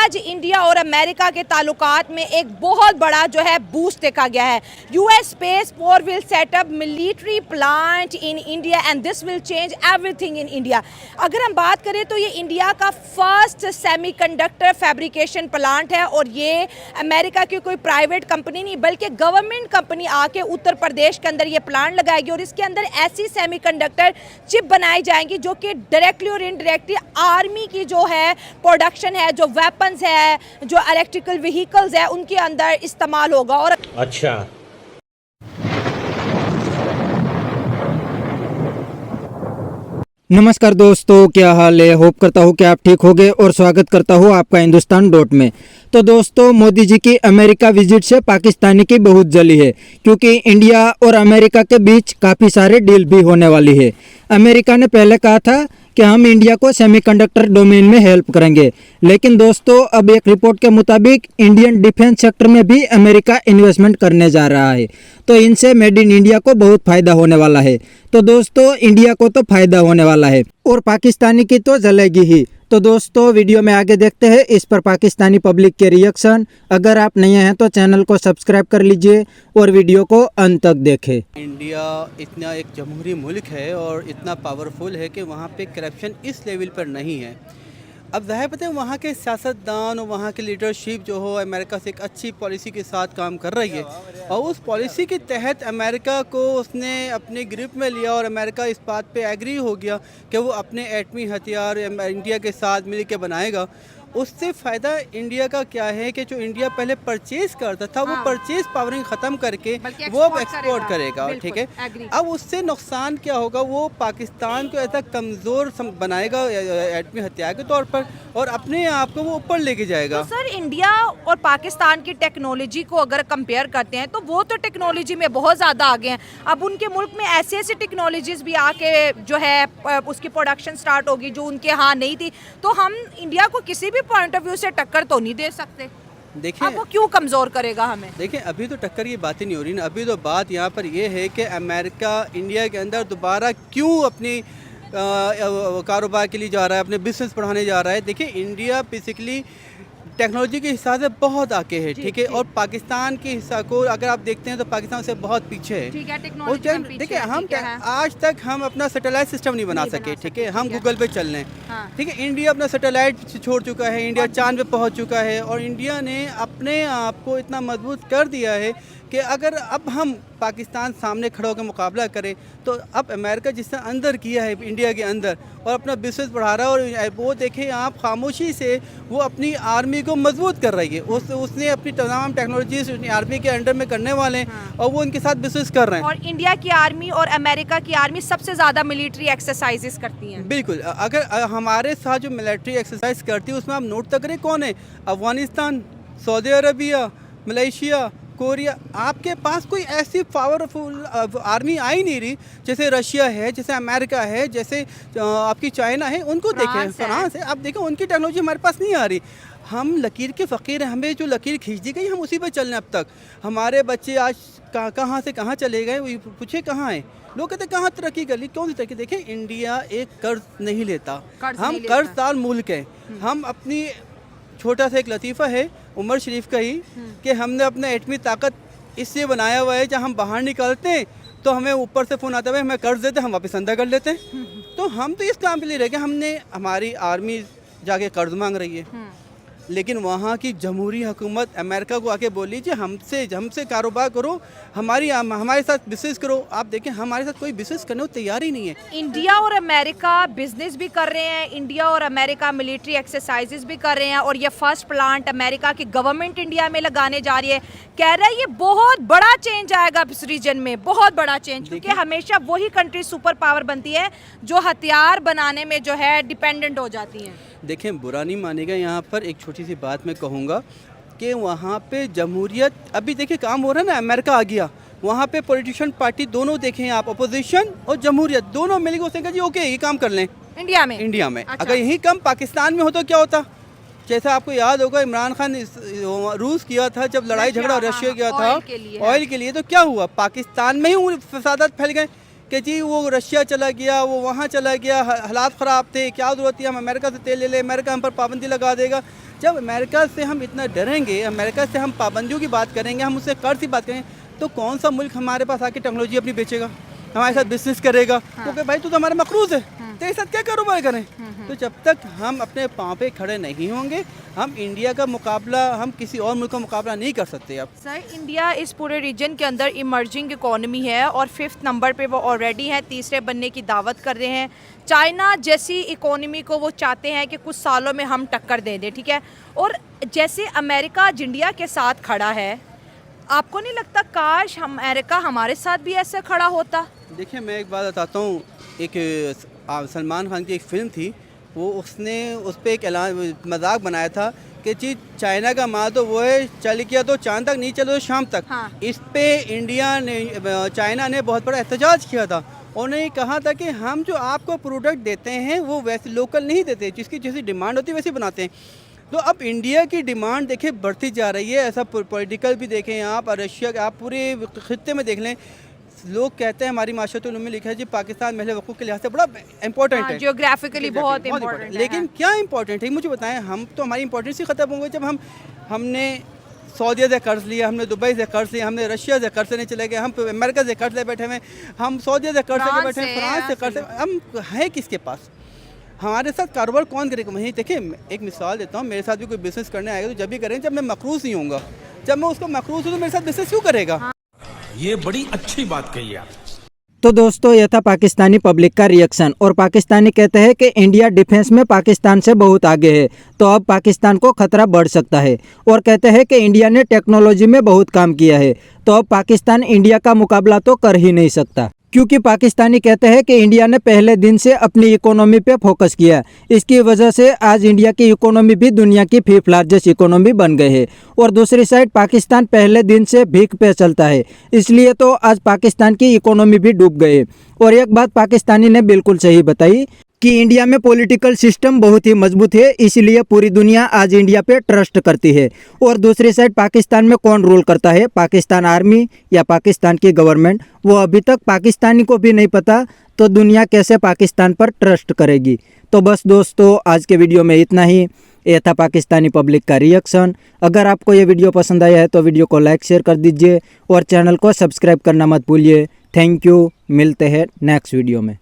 आज इंडिया और अमेरिका के ताल्लुकात में एक बहुत बड़ा जो है बूस्ट देखा गया है। US space force will set up military plant in India and this will change everything in India. अगर हम बात करें तो ये इंडिया का फर्स्ट सेमीकंडक्टर फैब्रिकेशन प्लांट है और ये अमेरिका की कोई प्राइवेट कंपनी नहीं बल्कि गवर्नमेंट कंपनी आके उत्तर प्रदेश के अंदर ये प्लांट लगाएगी और इसके अंदर ऐसी सेमीकंडक्टर चिप बनाई जाएंगी जो कि डायरेक्टली और इनडायरेक्टली आर्मी की जो है प्रोडक्शन है, जो वेपन्स है, जो इलेक्ट्रिकल व्हीकल्स है, उनके अंदर इस्तेमाल होगा। और अच्छा, नमस्कार दोस्तों, क्या हाल है। होप करता हूँ कि आप ठीक होंगे और स्वागत करता हूँ आपका हिंदुस्तान डॉट में। तो दोस्तों, मोदी जी की अमेरिका विजिट से पाकिस्तानी की बहुत जली है क्योंकि इंडिया और अमेरिका के बीच काफ़ी सारे डील भी होने वाली है। अमेरिका ने पहले कहा था कि हम इंडिया को सेमीकंडक्टर डोमेन में हेल्प करेंगे, लेकिन दोस्तों अब एक रिपोर्ट के मुताबिक इंडियन डिफेंस सेक्टर में भी अमेरिका इन्वेस्टमेंट करने जा रहा है। तो इनसे मेड इन इंडिया को बहुत फ़ायदा होने वाला है। तो दोस्तों इंडिया को तो फ़ायदा होने वाला है और पाकिस्तानी की तो जलेगी ही। तो दोस्तों वीडियो में आगे देखते हैं इस पर पाकिस्तानी पब्लिक के रिएक्शन। अगर आप नए हैं तो चैनल को सब्सक्राइब कर लीजिए और वीडियो को अंत तक देखें। इंडिया इतना एक जमहूरी मुल्क है और इतना पावरफुल है कि वहाँ पे करप्शन इस लेवल पर नहीं है। अब ज़ाहिर पता है वहाँ के सियासतदान और वहाँ की लीडरशिप जो हो अमेरिका से एक अच्छी पॉलिसी के साथ काम कर रही है और उस पॉलिसी के तहत अमेरिका को उसने अपने ग्रिप में लिया और अमेरिका इस बात पे एग्री हो गया कि वो अपने एटमी हथियार इंडिया के साथ मिल के बनाएगा। उससे फ़ायदा इंडिया का क्या है कि जो इंडिया पहले परचेज़ करता था वो परचेज़ पावरिंग ख़त्म करके वो अब एक्सपोर्ट करेगा। ठीक है, अब उससे नुकसान क्या होगा, वो पाकिस्तान को ऐसा कमज़ोर बनाएगा एटमी हथियार के तौर पर और अपने आप को वो ऊपर लेके जाएगा। तो सर इंडिया और पाकिस्तान की टेक्नोलॉजी को अगर कंपेयर करते हैं तो वो तो टेक्नोलॉजी में बहुत ज़्यादा आगे हैं। अब उनके मुल्क में ऐसी ऐसी टेक्नोलॉजीज़ भी आके जो है उसकी प्रोडक्शन स्टार्ट होगी जो उनके यहाँ नहीं थी। तो हम इंडिया को किसी भी पॉइंट ऑफ व्यू से टक्कर तो नहीं दे सकते। देखिए वो क्यों कमज़ोर करेगा हमें। देखिए अभी तो टक्कर की बात ही नहीं हो रही ना। अभी तो बात यहाँ पर ये है कि अमेरिका इंडिया के अंदर दोबारा क्यों अपनी कारोबार के लिए जा रहा है, अपने बिजनेस बढ़ाने जा रहा है। देखिए इंडिया बेसिकली टेक्नोलॉजी के हिसाब से बहुत आगे है। ठीक है, और पाकिस्तान के हिस्सा को अगर आप देखते हैं तो पाकिस्तान से बहुत पीछे है। ठीक है, और देखिए हम आज तक हम अपना सैटेलाइट सिस्टम नहीं बना सके। ठीक है, हम गूगल पे चल रहे हैं। ठीक है, इंडिया अपना सैटेलाइट छोड़ चुका है, इंडिया चांद पे पहुंच चुका है और इंडिया ने अपने आप को इतना मजबूत कर दिया है कि अगर अब हम पाकिस्तान सामने खड़ा होकर मुकाबला करें तो अब अमेरिका जिसने अंदर किया है इंडिया के अंदर और अपना बिजनेस बढ़ा रहा है और वो देखें आप खामोशी से वो अपनी आर्मी को मजबूत कर रही है। उसने अपनी तमाम टेक्नोलॉजीज आर्मी के अंडर में करने वाले हैं और वो उनके साथ बिजनेस कर रहे हैं। और इंडिया की आर्मी और अमेरिका की आर्मी सबसे ज़्यादा मिलिट्री एक्सरसाइजेस करती हैं। बिल्कुल, अगर हमारे साथ जो मिलिट्री एक्सरसाइज करती है उसमें आप नोट तक करें कौन है, Afghanistan, Saudi Arabia, Malaysia, Korea. आपके पास कोई ऐसी पावरफुल आर्मी आ ही नहीं रही जैसे रशिया है, जैसे अमेरिका है, जैसे आपकी चाइना है। उनको देखें, फ्रांस है, आप देखें उनकी टेक्नोलॉजी हमारे पास नहीं आ रही। हम लकीर के फ़कीर हैं, हमें जो लकीर खींच दी गई हम उसी पर चल रहे हैं। अब तक हमारे बच्चे आज कहाँ से कहाँ चले गए, पूछे कहाँ हैं लोग, कहते कहाँ तरक्की कर ली, कौन सी तरक्की। देखें इंडिया एक कर्ज नहीं लेता, हम कर्जदार मुल्क हैं। हम अपनी छोटा सा एक लतीफ़ा है उमर शरीफ का ही कि हमने अपना एटमी ताकत इससे बनाया हुआ है जब हम बाहर निकलते हैं तो हमें ऊपर से फ़ोन आता है हमें कर्ज देते हैं, हम वापस अंदर कर लेते हैं। तो हम तो इस काम के लिए रह गए। हमने हमारी आर्मी जाके कर्ज मांग रही है लेकिन वहाँ की जमहूरी हुकूमत अमेरिका को आके बोल लीजिए हमसे कारोबार करो, हमारे साथ बिजनेस करो। आप देखें हमारे साथ कोई बिजनेस करने को तैयार ही नहीं है। इंडिया और अमेरिका बिजनेस भी कर रहे हैं, इंडिया और अमेरिका मिलिट्री एक्सरसाइजेस भी कर रहे हैं और ये फर्स्ट प्लांट अमेरिका की गवर्नमेंट इंडिया में लगाने जा रही है। कह रहा है ये बहुत बड़ा चेंज आएगा इस रीजन में, बहुत बड़ा चेंज, क्योंकि हमेशा वही कंट्री सुपर पावर बनती है जो हथियार बनाने में जो है डिपेंडेंट हो जाती हैं। देखें बुरा नहीं मानेगा, यहाँ पर एक छोटी सी बात मैं कहूँगा कि वहाँ पे जमहूरियत अभी देखिए काम हो रहा है ना। अमेरिका आ गया, वहाँ पे पॉलिटिशियन पार्टी दोनों देखें आप, अपोजिशन और जमहूरियत दोनों मिलकर उसने कहा जी ओके ये काम कर लें इंडिया में। अच्छा। अगर यही काम पाकिस्तान में हो तो क्या होता। जैसा आपको याद होगा इमरान खान रूस किया था जब लड़ाई झगड़ा रशिया किया था ऑयल के लिए, तो क्या हुआ पाकिस्तान में ही फसादात फैल गए कि जी वो रशिया चला गया, वो वहाँ चला गया, हालात ख़राब थे, क्या ज़रूरत थी हम अमेरिका से तेल ले लें, अमेरिका हम पर पाबंदी लगा देगा। जब अमेरिका से हम इतना डरेंगे, अमेरिका से हम पाबंदियों की बात करेंगे, हम उससे कर्ज की बात करेंगे, तो कौन सा मुल्क हमारे पास आके टेक्नोलॉजी अपनी बेचेगा, हमारे साथ बिजनेस करेगा? क्योंकि भाई तू तो हमारा मकरूज है, तेरे साथ क्या कारोबार करें? तो जब तक हम अपने पाँव पे खड़े नहीं होंगे, हम इंडिया का मुकाबला, हम किसी और मुल्क का मुकाबला नहीं कर सकते। अब सर, इंडिया इस पूरे रीजन के अंदर इमर्जिंग इकोनॉमी है और 5th नंबर पे वो ऑलरेडी है, तीसरे बनने की दावत कर रहे हैं। चाइना जैसी इकोनॉमी को वो चाहते हैं कि कुछ सालों में हम टक्कर दे दें, ठीक है। और जैसे अमेरिका आज इंडिया के साथ खड़ा है, आपको नहीं लगता काश अमेरिका हमारे साथ भी ऐसे खड़ा होता? देखिए, मैं एक बात बताता हूँ। एक सलमान खान की एक फ़िल्म थी, वो उसने उस पर एक ऐलान मजाक बनाया था कि जी चाइना का माल तो वो है, चल गया तो चांद तक, नहीं चलो तो शाम तक। हाँ। इस पे इंडिया ने, चाइना ने बहुत बड़ा एहतजाज किया था। उन्होंने कहा था कि हम जो आपको प्रोडक्ट देते हैं वो वैसे लोकल नहीं देते, जिसकी जैसी डिमांड होती है वैसे बनाते हैं। तो अब इंडिया की डिमांड देखिए बढ़ती जा रही है। ऐसा पॉलिटिकल भी देखें आप, और रशिया के आप पूरे खित्ते में देख लें, लोग कहते हैं, हमारी माशरतुल में लिखा है जी पाकिस्तान महल वक़ूफ़ के लिहाज से बड़ा इम्पोर्टेंट है, जियोग्राफिकली बहुत इम्पोर्टेंट। इम्पोर्टेंट। लेकिन क्या इम्पोर्टेंट है मुझे बताएं? हम तो, हमारी इंपॉर्टेंस ही ख़त्म हो गई जब हमने सऊदीया से कर्ज लिया, हमने दुबई से कर्ज लिया, हमने रशिया से कर्ज लेने चले गए, हम अमेरिका से कर्ज ले बैठे हुए, हम सऊदीया से कर्ज ले बैठे हैं, फ्रांस से कर्ज, हम है किसके पास? हमारे साथ कारोबार कौन करेगा? वहीं देखिए, एक मिसाल देता हूँ, मेरे साथ भी कोई बिज़नेस करने आएगा तो जब भी करें जब मैं मकरूज़ नहीं होऊंगा। जब मैं उसको मकरूज़ हूँ तो मेरे साथ बिज़नेस क्यों करेगा? ये बड़ी अच्छी बात कही आप। तो दोस्तों, यह था पाकिस्तानी पब्लिक का रिएक्शन। और पाकिस्तानी कहते हैं कि इंडिया डिफेंस में पाकिस्तान से बहुत आगे है, तो अब पाकिस्तान को खतरा बढ़ सकता है। और कहते हैं कि इंडिया ने टेक्नोलॉजी में बहुत काम किया है, तो अब पाकिस्तान इंडिया का मुकाबला तो कर ही नहीं सकता। क्योंकि पाकिस्तानी कहते हैं कि इंडिया ने पहले दिन से अपनी इकोनॉमी पे फोकस किया, इसकी वजह से आज इंडिया की इकोनॉमी भी दुनिया की 5th लार्जेस्ट इकोनॉमी बन गई है। और दूसरी साइड पाकिस्तान पहले दिन से भीख पे चलता है, इसलिए तो आज पाकिस्तान की इकोनॉमी भी डूब गई। और एक बात पाकिस्तानी ने बिल्कुल सही बताई कि इंडिया में पॉलिटिकल सिस्टम बहुत ही मजबूत है, इसलिए पूरी दुनिया आज इंडिया पे ट्रस्ट करती है। और दूसरी साइड पाकिस्तान में कौन रूल करता है, पाकिस्तान आर्मी या पाकिस्तान की गवर्नमेंट, वो अभी तक पाकिस्तानी को भी नहीं पता, तो दुनिया कैसे पाकिस्तान पर ट्रस्ट करेगी। तो बस दोस्तों, आज के वीडियो में इतना ही। यह था पाकिस्तानी पब्लिक का रिएक्शन। अगर आपको ये वीडियो पसंद आया है तो वीडियो को लाइक शेयर कर दीजिए और चैनल को सब्सक्राइब करना मत भूलिए। थैंक यू, मिलते हैं नेक्स्ट वीडियो में।